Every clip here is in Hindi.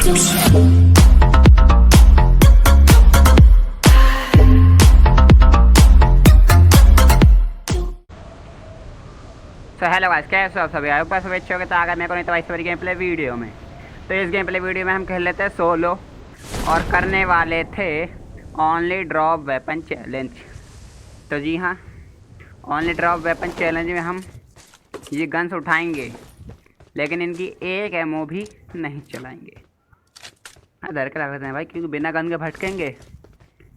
तो हेलो गाइस, कैसे हो आप सभी? आए ऊपर से अच्छे हो गए तो आगे मेरे को नहीं तो इस तरीके गेम प्ले वीडियो में। तो इस गेम प्ले वीडियो में हम खेल लेते हैं सोलो और करने वाले थे ओनली ड्रॉप वेपन चैलेंज। तो जी हाँ, ओनली ड्रॉप वेपन चैलेंज में हम ये गन्स उठाएंगे लेकिन इनकी एक एमओ भी नहीं चलाएंगे। हाँ, डर के लगते हैं भाई, क्योंकि बिना गन के भटकेंगे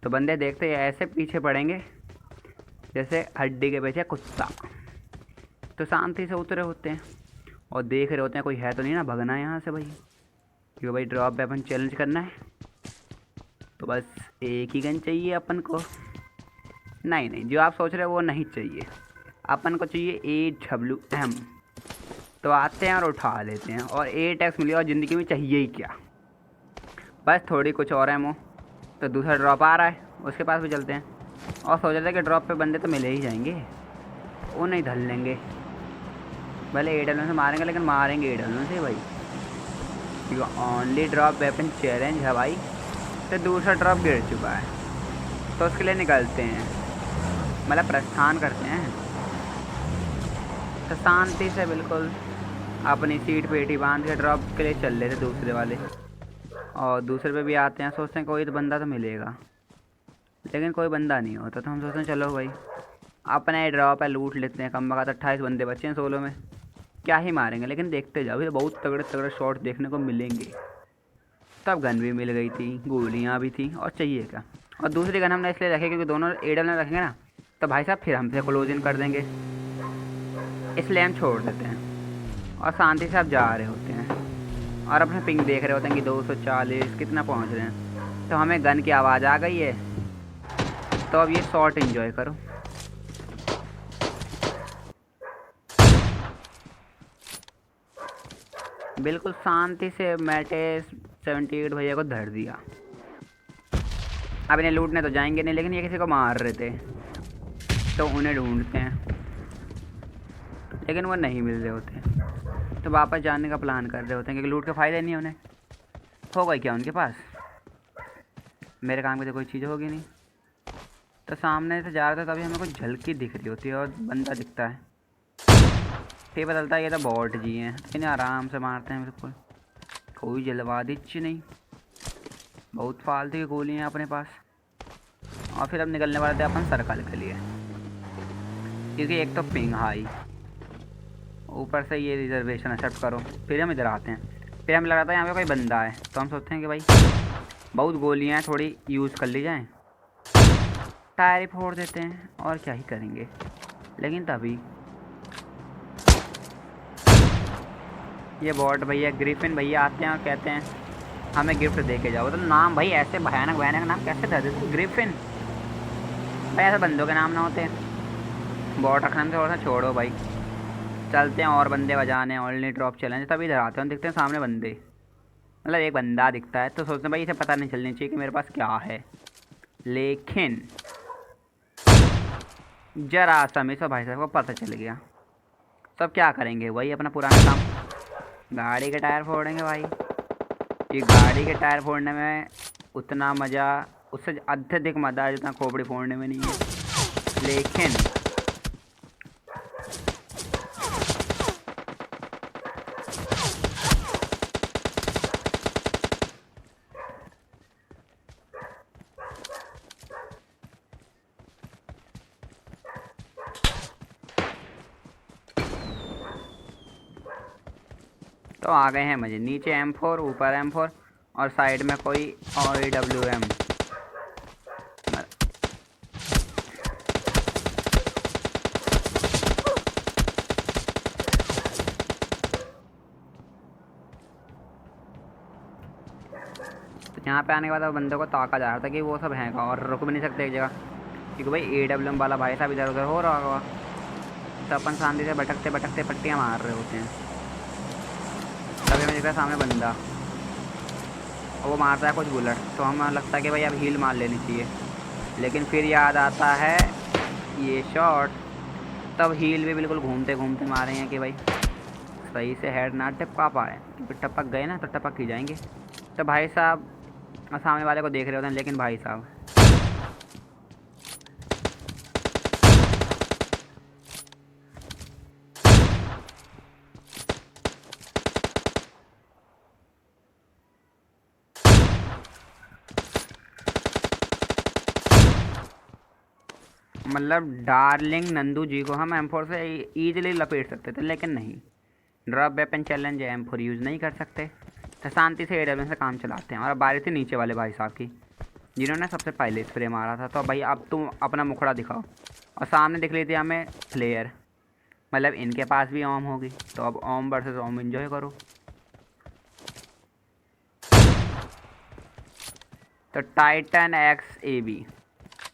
तो बंदे देखते हैं ऐसे पीछे पड़ेंगे जैसे हड्डी के पीछे कुत्ता। तो शांति से उतरे होते हैं और देख रहे होते हैं कोई है तो नहीं ना, भगना है यहाँ से भाई, क्योंकि भाई ड्रॉप वेपन चैलेंज करना है। तो बस एक ही गन चाहिए अपन को। नहीं, जो आप सोच रहे हो वो नहीं चाहिए, अपन को चाहिए AWM। तो आते हैं और उठा लेते हैं, और 8x मिली और ज़िंदगी में चाहिए ही क्या, बस थोड़ी कुछ और एमओ। तो दूसरा ड्रॉप आ रहा है, उसके पास भी चलते हैं और सोच रहे थे कि ड्रॉप पे बंदे तो मिले ही जाएंगे, वो नहीं धल लेंगे। भले AWM से मारेंगे लेकिन मारेंगे AWM से भाई, क्योंकि ओनली ड्रॉप वेपन चैलेंज है भाई। तो दूसरा ड्रॉप गिर चुका है तो उसके लिए निकलते हैं, मतलब प्रस्थान करते हैं। तो शांति से बिल्कुल अपनी सीट पेटी बांध के ड्रॉप के लिए चल रहे थे दूसरे वाले, और दूसरे पे भी आते हैं। सोचते हैं कोई तो बंदा तो मिलेगा, लेकिन कोई बंदा नहीं होता। तो हम सोचते हैं चलो भाई अपना ही ड्रॉप है, लूट लेते हैं। कम वक्त 28 बंदे बचे हैं सोलो में, क्या ही मारेंगे, लेकिन देखते जाओ ये बहुत तगड़े तगड़े शॉट देखने को मिलेंगे। तब गन भी मिल गई थी, गोलियां भी थी, और चाहिए क्या। और दूसरी गन हमने इसलिए रखी क्योंकि दोनों AWM रखेंगे ना तो भाई साहब फिर हमसे क्लोज इन कर देंगे, इसलिए हम छोड़ देते हैं और शांति से आप जा रहे होते हैं और अपने पिंग देख रहे होते हैं कि 240 कितना पहुँच रहे हैं। तो हमें गन की आवाज़ आ गई है, तो अब ये शॉट इंजॉय करो। बिल्कुल शांति से मैटे 78 भैया को धर दिया। अब इन्हें लूटने तो जाएंगे नहीं, लेकिन ये किसी को मार रहे थे तो उन्हें ढूंढते हैं, लेकिन वो नहीं मिल रहे होते। तो वापस जाने का प्लान कर रहे होते हैं क्योंकि लूट के फ़ायदा नहीं है उन्हें। होगा क्या उनके पास, मेरे काम की तो कोई चीज़ होगी नहीं। तो सामने से जा रहा था तभी हमें कुछ झलकी दिख रही होती है और बंदा दिखता है, फिर पता है ये तो बॉट जी हैं। इन्हें आराम से मारते हैं, बिल्कुल कोई जल्दबाजी नहीं, बहुत फालतू की गोली हैं अपने पास। और फिर अब निकलने वाले थे अपन सर्कल के लिए, क्योंकि एक तो पिंग हाई, ऊपर से ये रिजर्वेशन एक्सेप्ट करो। फिर हम इधर आते हैं, फिर हमें लगा था यहाँ पे कोई बंदा है, तो हम सोचते हैं कि भाई बहुत गोलियाँ हैं, थोड़ी यूज़ कर ली जाए, टायर ही फोड़ देते हैं और क्या ही करेंगे। लेकिन तभी ये बॉट भैया, ग्रिफिन भैया आते हैं और कहते हैं हमें गिफ्ट दे के जाओ। तो नाम भाई ऐसे भयानक भयानक नाम कैसे धर देते, ग्रिफिन भाई, ऐसे बंदों के नाम ना होते। बॉट रखने में थोड़ा सा छोड़ो भाई, चलते हैं और बंदे बजाने ओनली ड्रॉप चैलेंज। तभी इधर आते हैं, दिखते हैं सामने बंदे, मतलब एक बंदा दिखता है। तो सोचते हैं भाई इसे पता नहीं चलनी चाहिए कि मेरे पास क्या है, लेकिन जरा सा मिस भाई साहब को पता चल गया। सब क्या करेंगे, वही अपना पुराना काम, गाड़ी के टायर फोड़ेंगे भाई। ये गाड़ी के टायर फोड़ने में उतना मज़ा, उससे अत्यधिक मज़ा जितना खोपड़ी फोड़ने में नहीं है। लेकिन तो आ गए हैं मजे, नीचे M4, ऊपर M4 और साइड में कोई AWM। तो यहाँ पे आने के बाद बंदों को ताका जा रहा था कि वो सब हैं और रुक भी नहीं सकते एक जगह, क्योंकि भाई AWM वाला भाई साहब इधर उधर हो रहा होगा। तो अपन शांति से भटकते भटकते पट्टियाँ मार रहे होते हैं। तभी हमें दिख रहा है सामने बंदा, और वो मारता है कुछ बुलेट। तो हमें लगता है कि भाई अब हील मार लेनी चाहिए, लेकिन फिर याद आता है ये शॉट। तब हील भी बिल्कुल घूमते घूमते मारे हैं कि भाई सही से हेड ना टपका पाए, क्योंकि टपक गए ना तो टपक ही जाएंगे। तो भाई साहब सामने वाले को देख रहे होते हैं, लेकिन भाई साहब मतलब डार्लिंग नंदू जी को हम M4 से ईजिली लपेट सकते थे, लेकिन नहीं। ड्रॉप वेपन चैलेंज है, M4 यूज़ नहीं कर सकते, तो शांति से AWM से काम चलाते हैं। और अब बारी थी नीचे वाले भाई साहब की, जिन्होंने सबसे पहले स्प्रे मारा था। तो भाई अब तुम अपना मुखड़ा दिखाओ। और सामने दिख लेती हमें फ्लेयर, मतलब इनके पास भी ओम होगी। तो अब ओम वर्सेस ओम एंजॉय करो। तो टाइटन एक्स AB,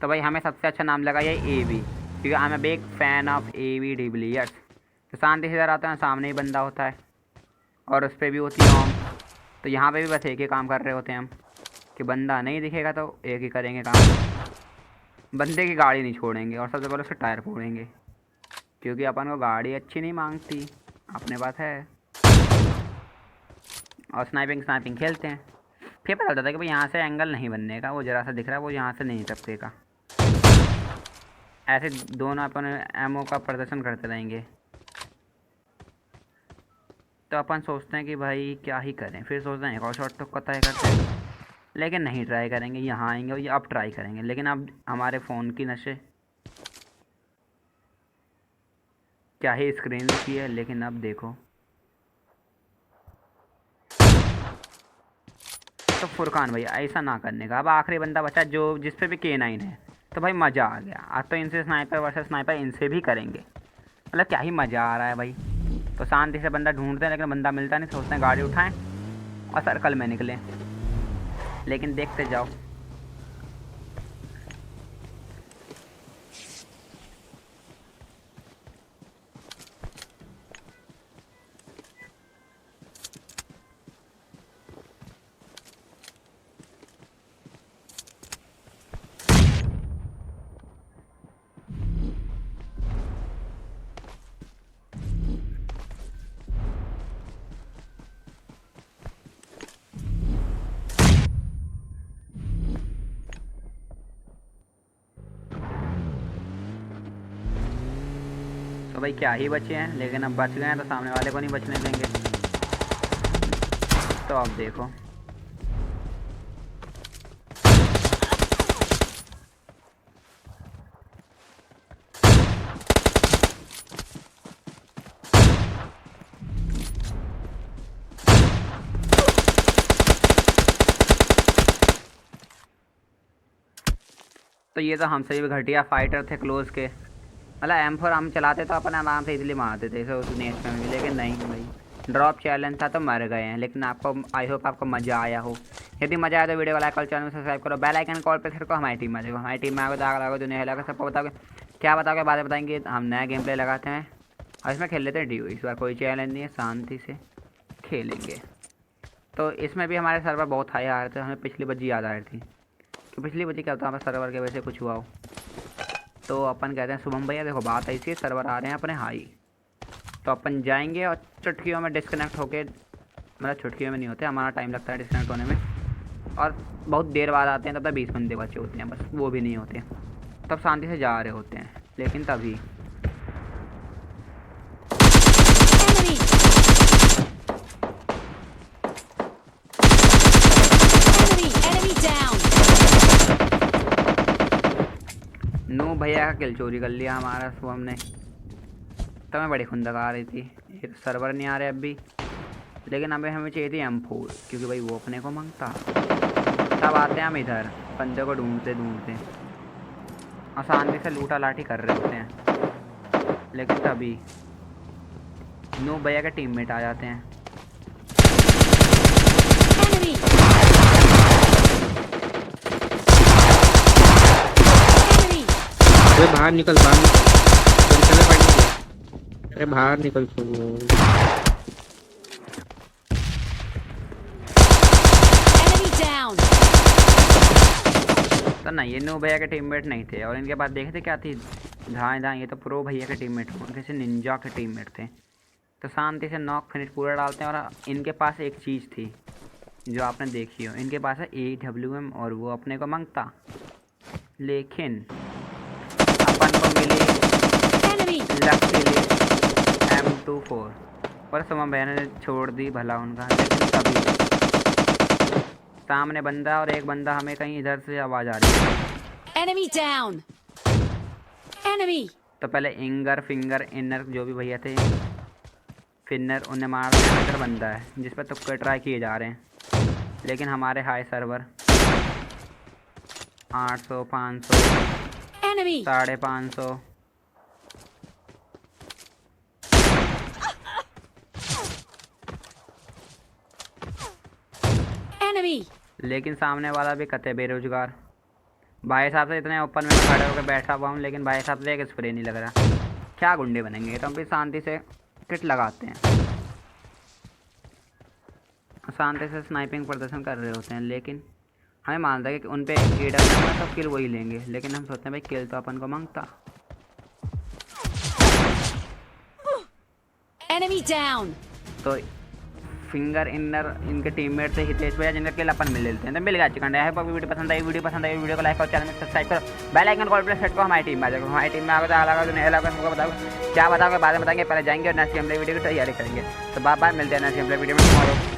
तो भाई हमें सबसे अच्छा नाम लगा ये AB, क्योंकि I am a big fan of AB de Villiers. तो शांति से इधर आते हैं, सामने ही बंदा होता है और उस पर भी होती है ओम। तो यहाँ पे भी बस एक ही काम कर रहे होते हैं हम, कि बंदा नहीं दिखेगा तो एक ही करेंगे काम, बंदे की गाड़ी नहीं छोड़ेंगे और सबसे पहले उसके टायर फोड़ेंगे, क्योंकि अपन को गाड़ी अच्छी नहीं मांगती, अपने पास है। और स्नाइपिंग खेलते हैं। फिर पता चलता था कि भाई यहाँ से एंगल नहीं बनने का, वो जरा सा दिख रहा है, वो यहाँ से नहीं टपकेगा। ऐसे दोनों अपन एमओ का प्रदर्शन करते रहेंगे। तो अपन सोचते हैं कि भाई क्या ही करें, फिर सोचते हैं एक और शॉट तो तय करते हैं, लेकिन नहीं ट्राई करेंगे। यहाँ आएंगे और ये अब ट्राई करेंगे, लेकिन अब हमारे फ़ोन की नशे क्या ही स्क्रीन की है। लेकिन अब देखो, तो फुरकान भाई ऐसा ना करने का। अब आखिरी बंदा बचा जो जिस पे भी K9 है। तो भाई मज़ा आ गया। आज तो इनसे स्नाइपर वर्सेस स्नाइपर इनसे भी करेंगे, मतलब क्या ही मज़ा आ रहा है भाई। तो शांति से बंदा ढूंढते हैं, लेकिन बंदा मिलता नहीं। सोचते हैं गाड़ी उठाएं और सर्कल में निकलें, लेकिन देखते जाओ। तो भाई क्या ही बचे हैं, लेकिन अब बच गए हैं तो सामने वाले को नहीं बचने देंगे। तो अब देखो, तो ये तो हमसे भी घटिया फाइटर थे क्लोज के। मतलब M4 हम चलाते तो अपन आराम से इजीली मारते थे इसे उस नेक्स्ट में भी, लेकिन नहीं भाई। ड्रॉप चैलेंज था तो मर गए हैं। लेकिन आपको आई होप आपको मज़ा आया हो। यदि मज़ा आया तो वीडियो को लाइक और चैनल में सब्सक्राइब करो, बेल आइकन कॉल पे फिर को हमारी टीम में देखो। हमारी टीम में आगे दाग लगाओ, दुनिया लगा सबको बताओगे क्या बताओगे, बाद में बताएंगे। हम नया गेम प्ले लगाते हैं और इसमें खेल लेते हैं ड्यू। इस बार कोई चैलेंज नहीं है, शांति से खेलेंगे। तो इसमें भी हमारे सर्वर बहुत हाई आ रहे थे, हमें पिछली बजी याद आ रही थी कि पिछली बजी क्या होता है, हमारे सर्वर के वजह से कुछ हुआ हो। तो अपन कहते हैं शुभम भैया देखो बात ऐसी है, सर्वर आ रहे हैं अपने हाई, तो अपन जाएंगे और चुटकियों में डिस्कनेक्ट होके, मतलब चुटकियों में नहीं होते, हमारा टाइम लगता है डिस्कनेक्ट होने में, और बहुत देर बाद आते हैं। तब तक 20 बंदे बचे होते हैं, बस वो भी नहीं होते, तब शांति से जा रहे होते हैं। लेकिन तभी नू भैया का किल चोरी कर लिया हमारा शुभम ने। तो हमें बड़ी खुंदक आ रही थी, ये तो सर्वर नहीं आ रहे अब भी, लेकिन हमें चाहिए थी M4, क्योंकि भाई वो अपने को मांगता। तब आते हैं हम इधर बंदे को ढूंढते ढूंढते, आसानी से लूटा लाठी कर रहे होते हैं। लेकिन तभी नू भैया के टीममेट आ जाते हैं। अरे बाहर निकल, बाहर निकल, अरे बाहर निकल तो नहीं, ये नू भैया के टीममेट नहीं थे, और इनके बाद देखे थे क्या थी, धाएँ धाएँ, ये तो प्रो भैया के टीममेट थे, उनके से निंजा के टीममेट थे। तो शांति से नॉक फिनिश पूरा डालते हैं। और इनके पास एक चीज़ थी जो आपने देखी हो। इनके पास है AWM और वो अपने को मांगता, लेकिन अपन को मिली लकीली M24 और सुमन भैया ने छोड़ दी भला उनका। लेकिन तभी सामने बंदा और एक बंदा हमें कहीं इधर से आवाज़ आ रही है। Enemy down. Enemy. तो पहले इंगर फिंगर इनर जो भी भैया थे फिनर उन्हें मार दिया। इधर बंदा है जिस पर तुक्के ट्राई किए जा रहे हैं, लेकिन हमारे हाई सर्वर 800 500 Enemy. 550 Enemy. लेकिन सामने वाला भी कते बेरोजगार। भाई साहब से इतने ओपन में खड़े होकर बैठा हुआ हूँ, लेकिन भाई साहब से एक स्प्रे नहीं लग रहा। क्या गुंडे बनेंगे। तो हम भी शांति से किट लगाते हैं, शांति से स्नाइपिंग प्रदर्शन कर रहे होते हैं, लेकिन हमें मानता है कि उन पे AWM में तो किल वही लेंगे, लेकिन हम सोचते हैं भाई किल तो अपन को मांगता। Enemy down. तो फिंगर इनर इनके टीममेट से हितेश भैया जिनका किल अपन मिल लेते हैं। तो मिल गया चिकन है। वीडियो पसंद आई, वीडियो को लाइक करो, चैनल में सब्सक्राइब करो, बेल आइकन कॉल प्रेस करो। हमारी टीम में आ जाओ। हमारी टीम में आगे तो अलग तो नहीं अलग हमको बताओ क्या बताओगे बाद में बताएंगे। पहले जाएंगे और नेक्स्ट गेम प्ले वीडियो की तैयारी करेंगे। तो बाय बाय, मिलते हैं नेक्स्ट गेम प्ले वीडियो में।